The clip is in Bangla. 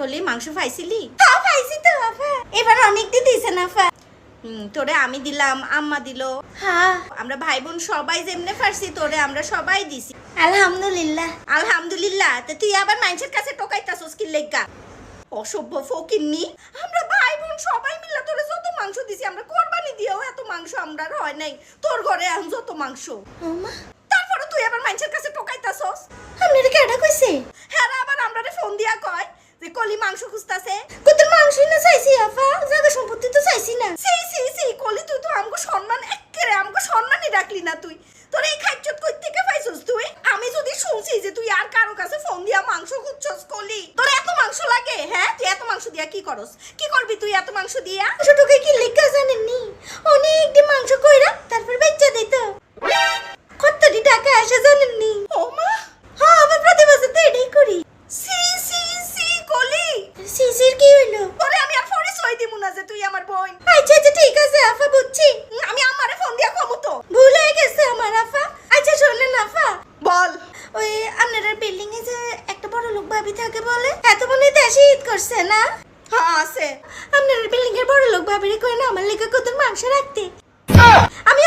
কলি মাংস পাইছিলি? হ্যাঁ পাইছি তো আফা, এবার অনেক দিন দিছে না আফা। তোরে আমি দিলাম, আম্মা দিল, হ্যাঁ আমরা ভাই বোন সবাই যেমনে পারছি তোরে আমরা সবাই দিছি। আলহামদুলিল্লাহ। আলহামদুলিল্লাহ। তে তুই আবার মানুষের কাছে টোকাইতাছস কি লেগা? অসভ্য ফকিন্নি। আমরা ভাই বোন সবাই মিলে তোরে যত মাংস দিছি, আমরা কোরবানি দিয়েও এত মাংস আমরা হয় নাই। তোর ঘরে আন যত মাংস, তারপরে তুই আবার মানুষের কাছে টোকাইতাছস। আপনারে কেডা কইছে? হ্যাঁ আবার আমরারে ফোন দিয়া কয় যে কলি মাংস খুঁজতাছে। কত মাংস না চাইছি আফা, জায়গা সম্পত্তি তো চাইছি না। সি কলি তুই তো আমগো সম্মান এক্কেরে আমগো সম্মানই রাখলি না তুই। তোর এই খাইচ্চত কই থেকে পাইছস তুই? আমি যদি শুনছি যে তুই আর কারো কাছে ফোন দিয়া মাংস খুঁজছস কলি, তোর এত মাংস লাগে? হ্যাঁ তুই এত মাংস দিয়া কি করস? কি করবি তুই এত মাংস দিয়া? ছোটকে কি লেখা জানেননি? অনেক দিন মাংস কইরা তারপর বেচা দিত। কতটি টাকা আসে জানেননি? ও মা, হ্যাঁ আমি প্রতি বছর তো এটাই করি। সি কলি, সিসির কি হইলো? পরে আমি আর পরিচয় দিমু না যে তুই আমার বোন। আচ্ছা ঠিক আছে আফা, বুঝছি। আমি আমারে ফোন দিয়া কমু তো, ভুল হয়ে গেছে আমার আফা। আচ্ছা শোনেন আফা, বল। ওই আপনার বিল্ডিং এ যে একটা বড় লোক ভাবি থাকে বলে, এত মনে দেশে ঈদ করছে না? হ্যাঁ আছে। আপনার বিল্ডিং এর বড় লোক ভাবিরে কই না আমার লেগে কত মাংস রাখতে। আমি